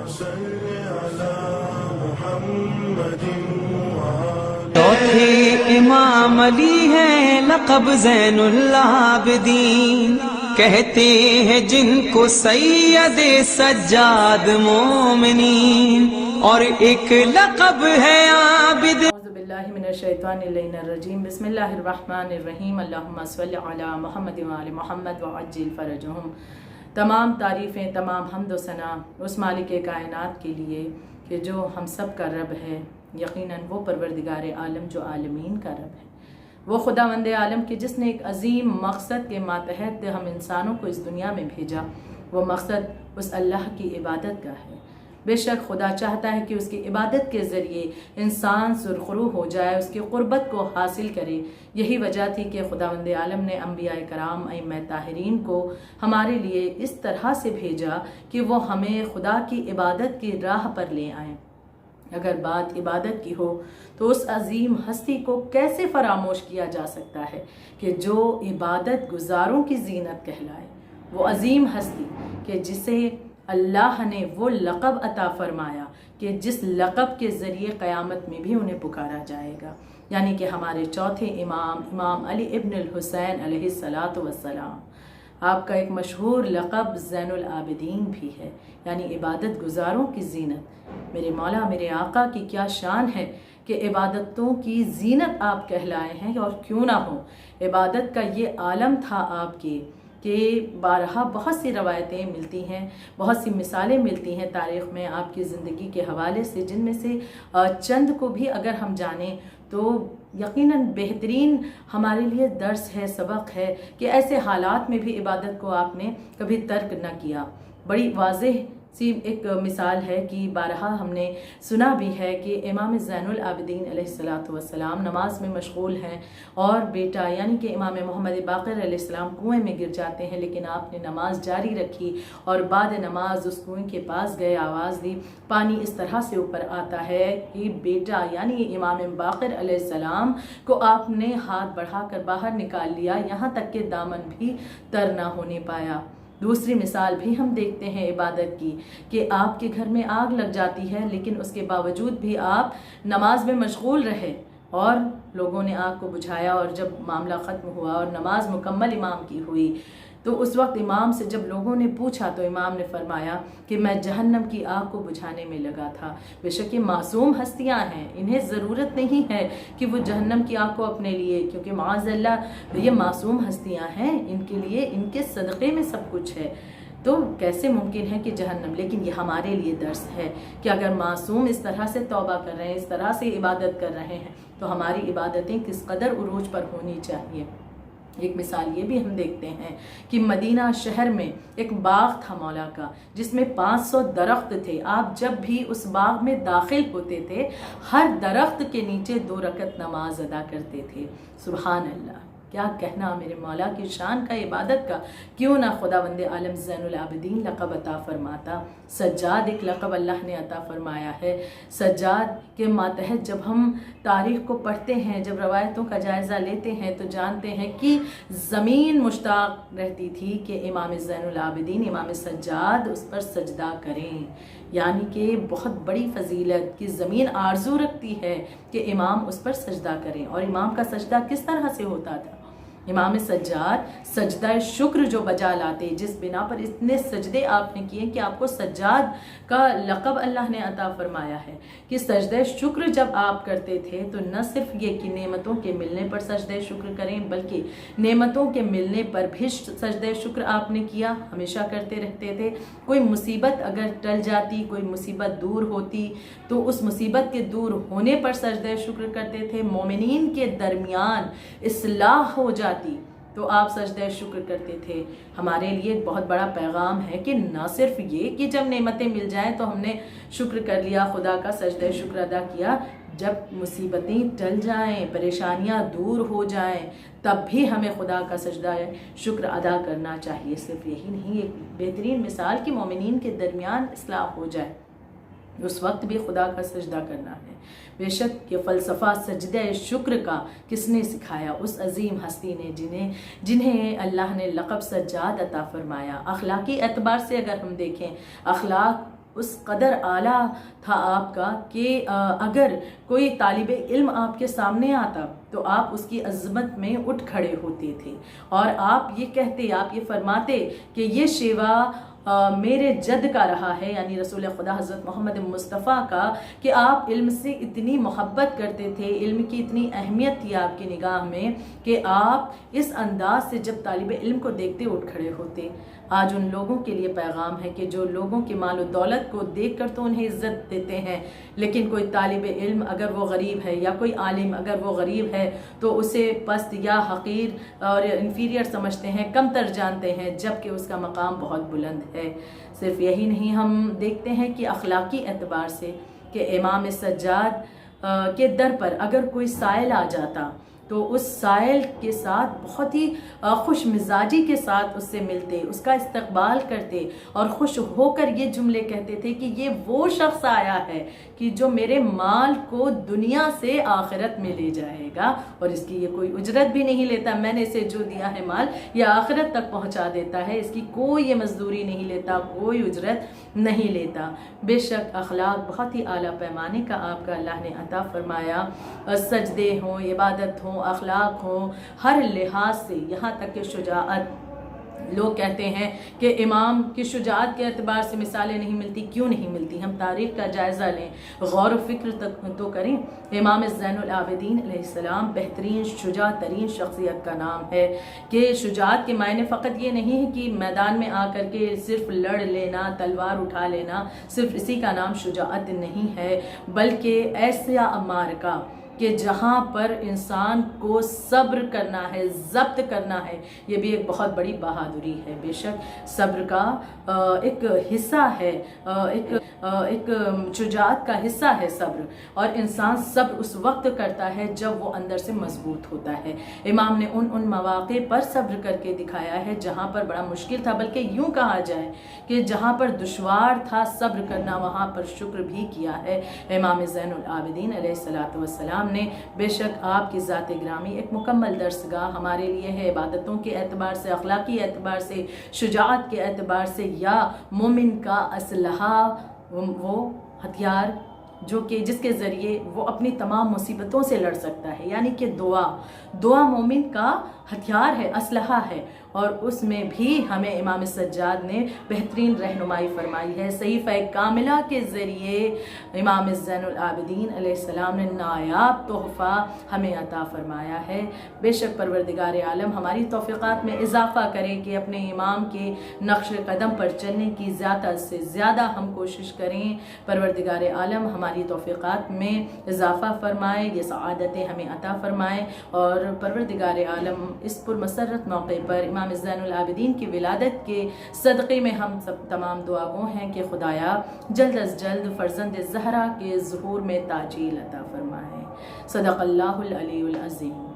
چوتھے امام علی ہیں لقب زین العابدین، کہتے ہیں جن کو سید سجاد مومنین، اور ایک لقب ہے عابد۔ اعوذ باللہ من الشیطان اللعین الرجیم، بسم اللہ الرحمن الرحیم، اللہم صلی علی محمد وآل محمد وعجل فرجہم۔ تمام تعریفیں، تمام حمد و ثنا اس مالک کائنات کے لیے کہ جو ہم سب کا رب ہے، یقیناً وہ پروردگار عالم جو عالمین کا رب ہے، وہ خداوند عالم کہ جس نے ایک عظیم مقصد کے ماتحت ہم انسانوں کو اس دنیا میں بھیجا۔ وہ مقصد اس اللہ کی عبادت کا ہے۔ بے شک خدا چاہتا ہے کہ اس کی عبادت کے ذریعے انسان سرخرو ہو جائے، اس کی قربت کو حاصل کرے۔ یہی وجہ تھی کہ خداوند عالم نے انبیاء کرام، ائمہ طاہرین کو ہمارے لیے اس طرح سے بھیجا کہ وہ ہمیں خدا کی عبادت کی راہ پر لے آئیں۔ اگر بات عبادت کی ہو تو اس عظیم ہستی کو کیسے فراموش کیا جا سکتا ہے کہ جو عبادت گزاروں کی زینت کہلائے۔ وہ عظیم ہستی کہ جسے اللہ نے وہ لقب عطا فرمایا کہ جس لقب کے ذریعے قیامت میں بھی انہیں پکارا جائے گا، یعنی کہ ہمارے چوتھے امام علی ابن الحسین علیہ السلام۔ آپ کا ایک مشہور لقب زین العابدین بھی ہے، یعنی عبادت گزاروں کی زینت۔ میرے مولا، میرے آقا کی کیا شان ہے کہ عبادتوں کی زینت آپ کہلائے ہیں، اور کیوں نہ ہو۔ عبادت کا یہ عالم تھا آپ کے کہ بارہا بہت سی روایتیں ملتی ہیں، بہت سی مثالیں ملتی ہیں تاریخ میں آپ کی زندگی کے حوالے سے، جن میں سے چند کو بھی اگر ہم جانیں تو یقیناً بہترین ہمارے لیے درس ہے، سبق ہے کہ ایسے حالات میں بھی عبادت کو آپ نے کبھی ترک نہ کیا۔ بڑی واضح سی ایک مثال ہے کہ بارہا ہم نے سنا بھی ہے کہ امام زین العابدین علیہ السلام نماز میں مشغول ہیں، اور بیٹا یعنی کہ امام محمد باقر علیہ السلام کنویں میں گر جاتے ہیں، لیکن آپ نے نماز جاری رکھی اور بعد نماز اس کنویں کے پاس گئے، آواز دی، پانی اس طرح سے اوپر آتا ہے کہ بیٹا یعنی امام باقر علیہ السلام کو آپ نے ہاتھ بڑھا کر باہر نکال لیا، یہاں تک کہ دامن بھی تر نہ ہونے پایا۔ دوسری مثال بھی ہم دیکھتے ہیں عبادت کی کہ آپ کے گھر میں آگ لگ جاتی ہے، لیکن اس کے باوجود بھی آپ نماز میں مشغول رہے اور لوگوں نے آگ کو بجھایا، اور جب معاملہ ختم ہوا اور نماز مکمل امام کی ہوئی تو اس وقت امام سے جب لوگوں نے پوچھا تو امام نے فرمایا کہ میں جہنم کی آگ کو بجھانے میں لگا تھا۔ بے شک یہ معصوم ہستیاں ہیں، انہیں ضرورت نہیں ہے کہ وہ جہنم کی آگ کو اپنے لیے، کیونکہ معاذ اللہ یہ معصوم ہستیاں ہیں، ان کے لیے ان کے صدقے میں سب کچھ ہے، تو کیسے ممکن ہے کہ جہنم۔ لیکن یہ ہمارے لیے درس ہے کہ اگر معصوم اس طرح سے توبہ کر رہے ہیں، اس طرح سے عبادت کر رہے ہیں، تو ہماری عبادتیں کس قدر عروج پر ہونی چاہیے۔ ایک مثال یہ بھی ہم دیکھتے ہیں کہ مدینہ شہر میں ایک باغ تھا مولا کا، جس میں 500 درخت تھے۔ آپ جب بھی اس باغ میں داخل ہوتے تھے، ہر درخت کے نیچے 2 رکعت نماز ادا کرتے تھے۔ سبحان اللہ، کیا کہنا میرے مولا کی شان کا، عبادت کا۔ کیوں نہ خداوند عالم زین العابدین لقب عطا فرماتا۔ سجاد ایک لقب اللہ نے عطا فرمایا ہے۔ سجاد کے ماتحت جب ہم تاریخ کو پڑھتے ہیں، جب روایتوں کا جائزہ لیتے ہیں تو جانتے ہیں کہ زمین مشتاق رہتی تھی کہ امام زین العابدین، امام سجاد اس پر سجدہ کریں، یعنی کہ بہت بڑی فضیلت کی زمین آرزو رکھتی ہے کہ امام اس پر سجدہ کریں۔ اور امام کا سجدہ کس طرح سے ہوتا تھا؟ امام سجاد سجدہ شکر جو بجا لاتے، جس بنا پر اتنے سجدے آپ نے کیے کہ آپ کو سجاد کا لقب اللہ نے عطا فرمایا ہے، کہ سجدہ شکر جب آپ کرتے تھے تو نہ صرف یہ کہ نعمتوں کے ملنے پر سجدہ شکر کریں، بلکہ نعمتوں کے ملنے پر بھی سجدہ شکر آپ نے کیا، ہمیشہ کرتے رہتے تھے۔ کوئی مصیبت اگر ٹل جاتی، کوئی مصیبت دور ہوتی تو اس مصیبت کے دور ہونے پر سجدہ شکر کرتے تھے۔ مومنین کے درمیان اصلاح ہو جاتی تو آپ سجدہ شکر کرتے تھے۔ ہمارے لیے ایک بہت بڑا پیغام ہے کہ نہ صرف یہ کہ جب نعمتیں مل جائیں تو ہم نے شکر کر لیا، خدا کا سجدہ شکر ادا کیا، جب مصیبتیں ٹل جائیں، پریشانیاں دور ہو جائیں، تب بھی ہمیں خدا کا سجدہ شکر ادا کرنا چاہیے۔ صرف یہی نہیں، ایک بہترین مثال کہ مومنین کے درمیان اصلاح ہو جائے، اس وقت بھی خدا کا سجدہ کرنا ہے۔ بے شک یہ فلسفہ سجدہ شکر کا کس نے سکھایا؟ اس عظیم ہستی نے جنہیں اللہ نے لقب سجاد عطا فرمایا۔ اخلاقی اعتبار سے اگر ہم دیکھیں، اخلاق اس قدر اعلیٰ تھا آپ کا کہ اگر کوئی طالب علم آپ کے سامنے آتا تو آپ اس کی عظمت میں اٹھ کھڑے ہوتے تھے، اور آپ یہ کہتے، آپ یہ فرماتے کہ یہ شیوا میرے جد کا رہا ہے، یعنی رسول خدا حضرت محمد مصطفیٰ کا، کہ آپ علم سے اتنی محبت کرتے تھے، علم کی اتنی اہمیت تھی آپ کی نگاہ میں کہ آپ اس انداز سے جب طالب علم کو دیکھتے اٹھ کھڑے ہوتے۔ آج ان لوگوں کے لیے پیغام ہے کہ جو لوگوں کی مال و دولت کو دیکھ کر تو انہیں عزت دیتے ہیں، لیکن کوئی طالب علم اگر وہ غریب ہے یا کوئی عالم اگر وہ غریب ہے تو اسے پست یا حقیر اور انفیریئر سمجھتے ہیں، کم تر جانتے ہیں، جبکہ اس کا مقام بہت بلند ہے۔ صرف یہی نہیں، ہم دیکھتے ہیں کہ اخلاقی اعتبار سے کہ امام سجاد کے در پر اگر کوئی سائل آ جاتا تو اس سائل کے ساتھ بہت ہی خوش مزاجی کے ساتھ اس سے ملتے، اس کا استقبال کرتے اور خوش ہو کر یہ جملے کہتے تھے کہ یہ وہ شخص آیا ہے کہ جو میرے مال کو دنیا سے آخرت میں لے جائے گا، اور اس کی یہ کوئی اجرت بھی نہیں لیتا، میں نے اسے جو دیا ہے مال یہ آخرت تک پہنچا دیتا ہے، اس کی کوئی مزدوری نہیں لیتا، کوئی اجرت نہیں لیتا۔ بے شک اخلاق بہت ہی اعلیٰ پیمانے کا آپ کا اللہ نے عطا فرمایا، سجدے ہوں، عبادت ہوں، اخلاق ہوں، ہر لحاظ سے، یہاں تک کہ شجاعت۔ لوگ کہتے ہیں کہ امام کی شجاعت کے اعتبار سے مثالیں نہیں ملتی، کیوں نہیں ملتی؟ ہم تاریخ کا جائزہ لیں، غور و فکر تک تو کریں۔ امام زین العابدین علیہ السلام بہترین شجاع ترین شخصیت کا نام ہے کہ شجاعت کے معنی فقط یہ نہیں ہے کہ میدان میں آ کر کے صرف لڑ لینا، تلوار اٹھا لینا، صرف اسی کا نام شجاعت نہیں ہے، بلکہ ایسا معرکہ کہ جہاں پر انسان کو صبر کرنا ہے، ضبط کرنا ہے، یہ بھی ایک بہت بڑی بہادری ہے۔ بے شک صبر کا ایک حصہ ہے، ایک شجاعت کا حصہ ہے صبر، اور انسان صبر اس وقت کرتا ہے جب وہ اندر سے مضبوط ہوتا ہے۔ امام نے ان مواقع پر صبر کر کے دکھایا ہے جہاں پر بڑا مشکل تھا، بلکہ یوں کہا جائے کہ جہاں پر دشوار تھا صبر کرنا وہاں پر شکر بھی کیا ہے امام زین العابدین علیہ السلام نے۔ بے شک آپ کی ذات گرامی ایک مکمل درسگاہ ہمارے لیے ہے، عبادتوں کے اعتبار سے، اخلاقی اعتبار سے، شجاعت کے اعتبار سے، یا مومن کا اسلحہ، وہ ہتھیار جو کہ جس کے ذریعے وہ اپنی تمام مصیبتوں سے لڑ سکتا ہے، یعنی کہ دعا مومن کا ہتھیار ہے، اسلحہ ہے، اور اس میں بھی ہمیں امام سجاد نے بہترین رہنمائی فرمائی ہے۔ صحیفہ کاملہ کے ذریعے امام زین العابدین علیہ السلام نے نایاب تحفہ ہمیں عطا فرمایا ہے۔ بے شک پروردگار عالم ہماری توفیقات میں اضافہ کرے کہ اپنے امام کے نقش قدم پر چلنے کی زیادہ سے زیادہ ہم کوشش کریں۔ پروردگار عالم ہماری توفیقات میں اضافہ فرمائے، یہ سعادتیں ہمیں عطا فرمائے، اور پروردگار عالم اس پرمسرت موقع پر امام زین العابدین کی ولادت کے صدقے میں ہم سب تمام دعا گو ہیں کہ خدایا جلد از جلد فرزند زہرا کے ظہور میں تاجیل عطا فرمائے۔ صدق اللہ العلی العظیم۔